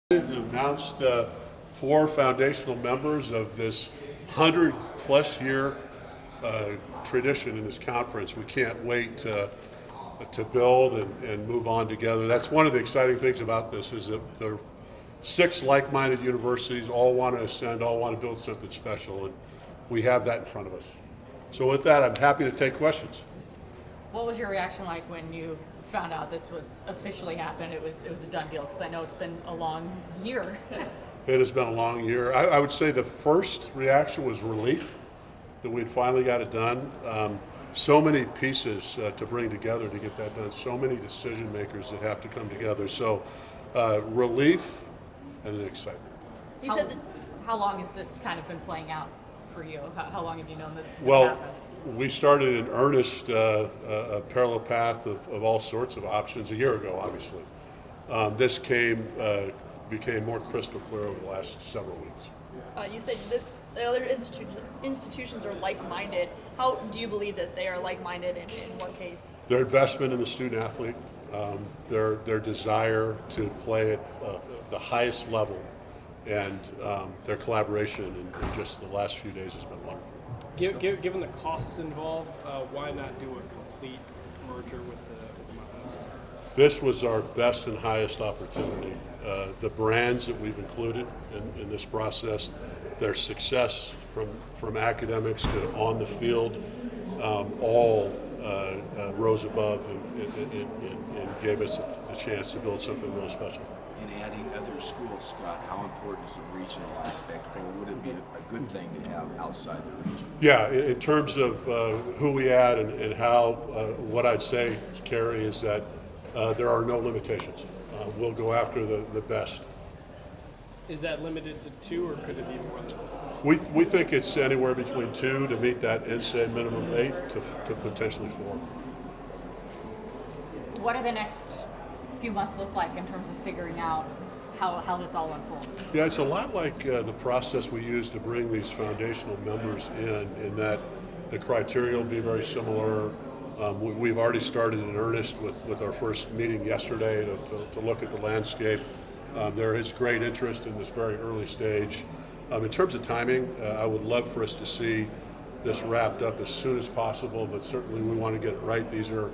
Announced four foundational members of this 100-plus year tradition in this conference. We can't wait to build and move on together. That's one of the exciting things about this is that there are six like-minded universities, all want to ascend, all want to build something special, and we have that in front of us. So with that, I'm happy to take questions. What was your reaction like when you found out this was officially happened? It was a done deal, because I know it's been a long year. It has been a long year. I would say the first reaction was relief that we'd finally got it done. So many pieces to bring together to get that done. So many decision makers that have to come together. So relief and then excitement. You said that, how long has this kind of been playing out for you? How long have you known this would Well, happen? we started in earnest a parallel path of all sorts of options a year ago, obviously. This became more crystal clear over the last several weeks. You said the other institutions are like-minded. How do you believe that they are like-minded, and in what case? Their investment in the student athlete, their desire to play at the highest level, and their collaboration in just the last few days has been wonderful. Given the costs involved, why not do a complete merger with the Mountains? This was our best and highest opportunity. The brands that we've included in this process, their success from academics to on the field, all rose above and gave us the chance to build something really special. And adding other schools, Scott, how important is the regional aspect, or would it be a good thing to have outside the region? Yeah, in terms of who we add and how, what I'd say, Kerry, is that there are no limitations. We'll go after the best. Is that limited to two, or could it be more than that? We think it's anywhere between 2 to meet that NSAID minimum 8 to potentially 4. What do the next few months look like in terms of figuring out how this all unfolds? Yeah, it's a lot like the process we use to bring these foundational members in that the criteria will be very similar. We've already started in earnest with our first meeting yesterday to look at the landscape. There is great interest in this very early stage. In terms of timing, I would love for us to see this wrapped up as soon as possible, but certainly we want to get it right. These are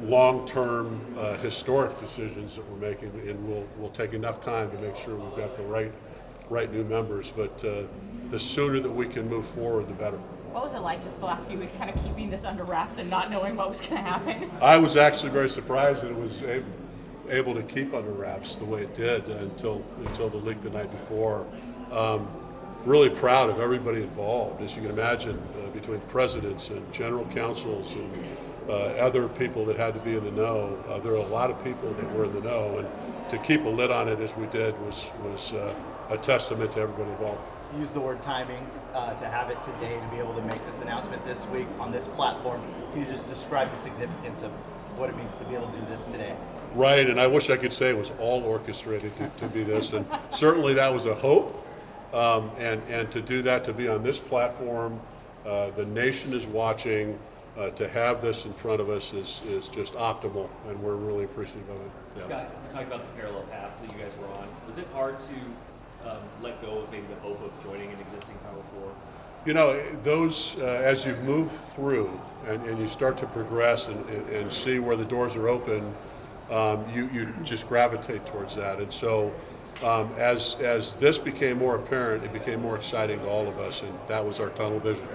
long-term historic decisions that we're making, and we'll take enough time to make sure we've got the right new members. But the sooner that we can move forward, the better. What was it like just the last few weeks kind of keeping this under wraps and not knowing what was going to happen? I was actually very surprised that it was able to keep under wraps the way it did until the leak the night before. Really proud of everybody involved, as you can imagine, between presidents and general counsels and other people that had to be in the know. There are a lot of people that were in the know, and to keep a lid on it as we did was a testament to everybody involved. Use the word timing to have it today, to be able to make this announcement this week on this platform. Can you just describe the significance of what it means to be able to do this today? Right, and I wish I could say it was all orchestrated to be this, and certainly that was a hope. And to do that, to be on this platform, the nation is watching. To have this in front of us is just optimal, and we're really appreciative of it. Yeah. Scott, you talked about the parallel paths that you guys were on. Was it hard to let go of maybe the hope of joining an existing Power Four? You know, those, as you move through and you start to progress and see where the doors are open, you just gravitate towards that. And so as this became more apparent, it became more exciting to all of us, and that was our tunnel vision.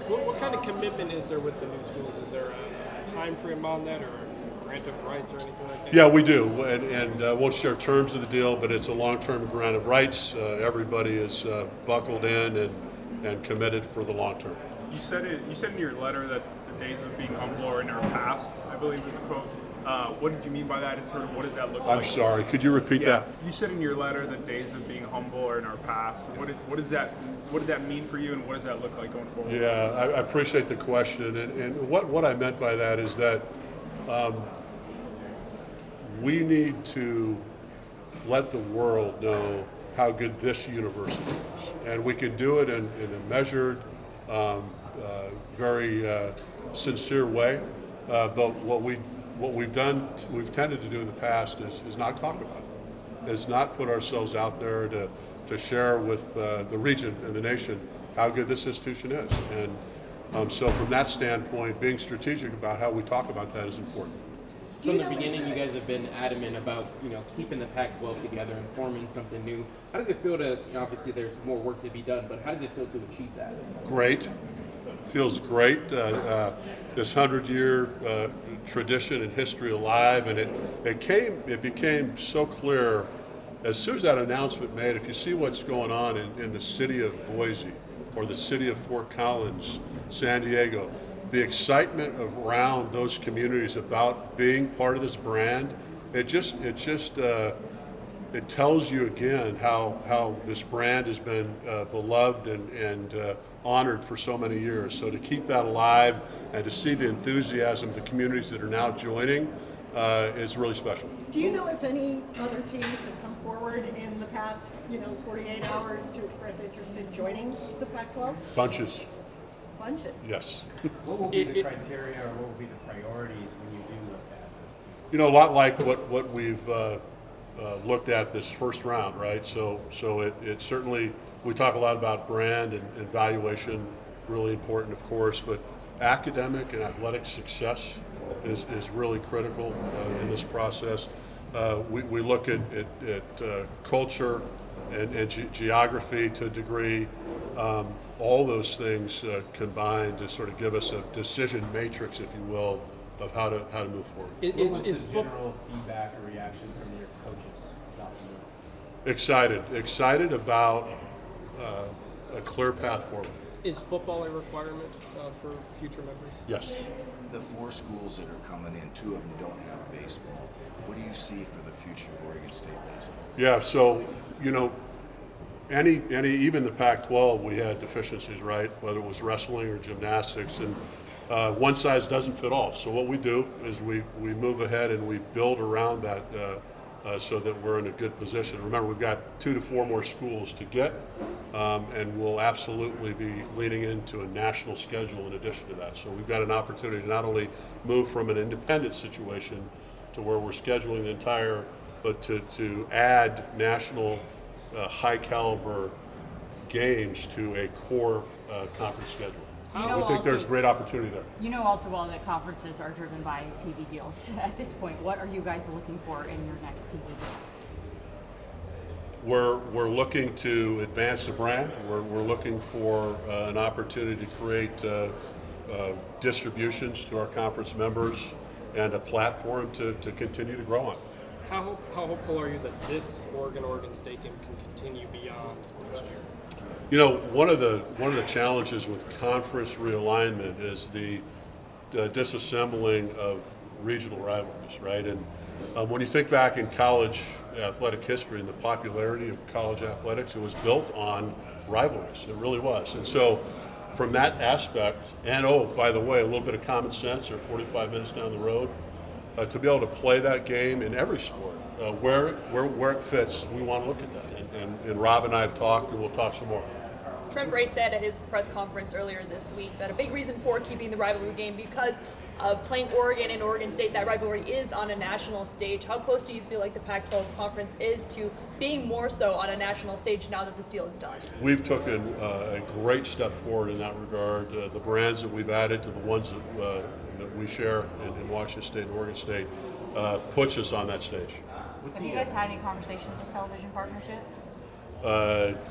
What kind of commitment is there with the new schools? Is there a time frame on that, or a grant of rights, or anything like that? Yeah, we do, and won't share terms of the deal, but it's a long-term grant of rights. Everybody is buckled in and committed for the long term. You said in your letter that the days of being humble are in our past, I believe was a quote. What did you mean by that, and sort of what does that look like? I'm sorry, could you repeat that? You said in your letter that days of being humble are in our past. What did that mean for you, and what does that look like going forward? Yeah, I appreciate the question, and what I meant by that is that we need to let the world know how good this university is, and we can do it in a measured, very sincere way. But what we've tended to do in the past is not talk about it. has not put ourselves out there to share with the region and the nation how good this institution is. And so from that standpoint, being strategic about how we talk about that is important. From the beginning, you guys have been adamant about, keeping the Pac-12 together and forming something new. How does it feel to, obviously there's more work to be done, but how does it feel to achieve that? Great. Feels great. This 100-year tradition and history alive, and it became so clear as soon as that announcement made. If you see what's going on in the city of Boise or the city of Fort Collins, San Diego, the excitement around those communities about being part of this brand, it tells you again how this brand has been beloved and honored for so many years. So to keep that alive and to see the enthusiasm of the communities that are now joining is really special. Do you know if any other teams have come forward in the past, 48 hours to express interest in joining the Pac-12? Bunches. Bunches. Yes. What will be the criteria or what will be the priorities when you do look at this? A lot like what we've looked at this first round, right? So it certainly, we talk a lot about brand and valuation, really important, of course, but academic and athletic success is really critical in this process. We look at culture and geography to a degree. All those things combine to sort of give us a decision matrix, if you will, of how to move forward. What was the general feedback or reaction from your coaches about the move? Excited about a clear path forward. Is football a requirement for future members? Yes. The 4 schools that are coming in, 2 of them don't have baseball. What do you see for the future of Oregon State baseball? Yeah, so, any even the Pac-12, we had deficiencies, right? Whether it was wrestling or gymnastics, and one size doesn't fit all. So what we do is we move ahead and we build around that so that we're in a good position. Remember, we've got 2 to 4 more schools to get, and we'll absolutely be leaning into a national schedule in addition to that. So we've got an opportunity to not only move from an independent situation to where we're scheduling the entire, but to add national high caliber games to a core conference schedule. We think there's great opportunity there. You know all too well that conferences are driven by TV deals at this point. What are you guys looking for in your next TV deal? We're looking to advance the brand. We're looking for an opportunity to create distributions to our conference members and a platform to continue to grow on. How hopeful are you that this Oregon State game can continue beyond next year? One of the challenges with conference realignment is the disassembling of regional rivalries, right? And when you think back in college athletic history and the popularity of college athletics, it was built on rivalries. It really was. And so from that aspect, and by the way, a little bit of common sense, or 45 minutes down the road, to be able to play that game in every sport, where it fits, we want to look at that. And Rob and I have talked, and we'll talk some more. Trent Bray said at his press conference earlier this week that a big reason for keeping the rivalry game because of playing Oregon and Oregon State, that rivalry is on a national stage. How close do you feel like the Pac-12 conference is to being more so on a national stage now that this deal is done? We've taken a great step forward in that regard. The brands that we've added to the ones that we share in Washington State and Oregon State puts us on that stage. Have you guys had any conversations with television partnership?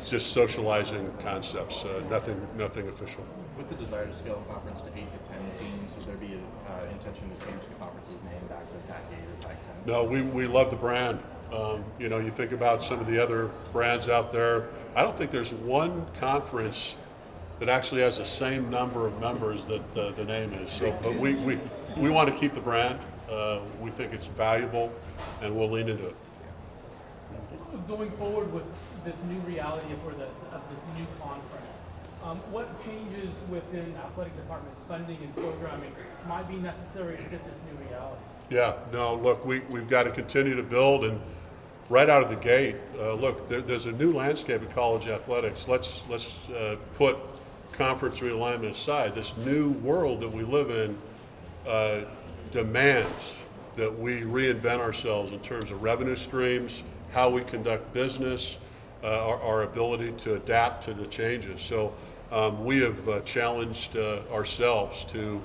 Just socializing concepts, nothing official. With the desire to scale the conference to 8 to 10 teams, would there be an intention to change the conference's name back to Pac-8 or Pac-10? No, we love the brand. You think about some of the other brands out there. I don't think there's one conference that actually has the same number of members that the name is. So, but we want to keep the brand. We think it's valuable, and we'll lean into it. Going forward with this new reality of this new conference, what changes within athletic department funding and programming might be necessary to fit this new reality? Yeah, no, look, we've got to continue to build, and right out of the gate, look, there's a new landscape in college athletics. Let's put conference realignment aside. This new world that we live in demands that we reinvent ourselves in terms of revenue streams, how we conduct business, our ability to adapt to the changes. So we have challenged ourselves to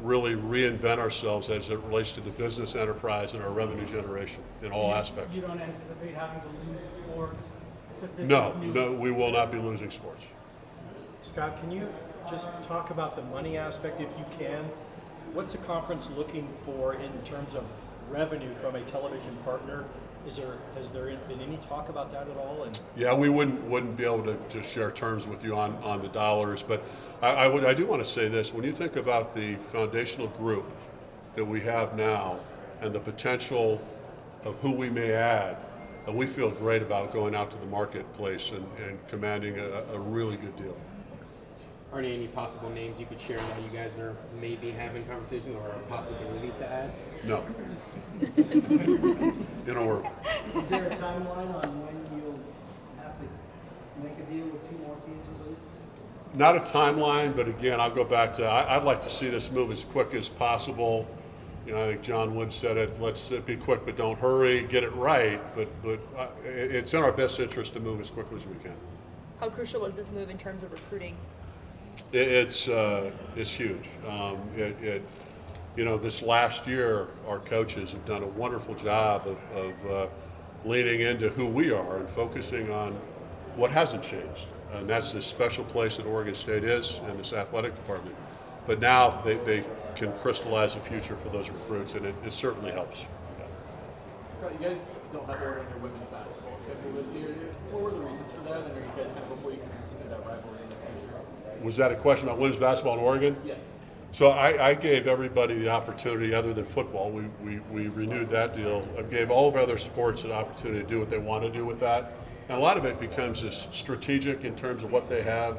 really reinvent ourselves as it relates to the business enterprise and our revenue generation in all aspects. You don't anticipate having to lose sports to fit No, this new... no, we will not be losing sports. Scott, can you just talk about the money aspect if you can? What's the conference looking for in terms of revenue from a television partner? Has there been any talk about that at all? And Yeah, we wouldn't be able to share terms with you on the dollars, but I do want to say this. When you think about the foundational group that we have now and the potential of who we may add, we feel great about going out to the marketplace and commanding a really good deal. Are there any possible names you could share that you guys are maybe having conversations or possibilities to add? No. In a word. Is there a timeline on when you'll have to make a deal with 2 more teams at least? Not a timeline, but again, I'll go back to I'd like to see this move as quick as possible. You know, I think John Wood said it. Let's be quick, but don't hurry. Get it right, but it's in our best interest to move as quickly as we can. How crucial was this move in terms of recruiting? It's huge. You know, this last year, our coaches have done a wonderful job of leaning into who we are and focusing on what hasn't changed, and that's this special place that Oregon State is and this athletic department. But now they can crystallize a future for those recruits, and it certainly helps. Scott, you guys don't have Oregon in your women's basketball schedule this year. What were the reasons for that? And are you guys kind of before you can continue that rivalry in the future? Was that a question about women's basketball in Oregon? Yeah. So I gave everybody the opportunity, other than football, we renewed that deal. I gave all of our other sports an opportunity to do what they want to do with that. And a lot of it becomes just strategic in terms of what they have,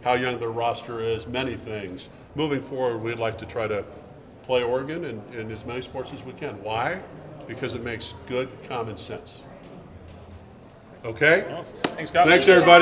how young their roster is, many things. Moving forward, we'd like to try to play Oregon in as many sports as we can. Why? Because it makes good common sense. Okay? Thanks, Scott. Thanks, everybody.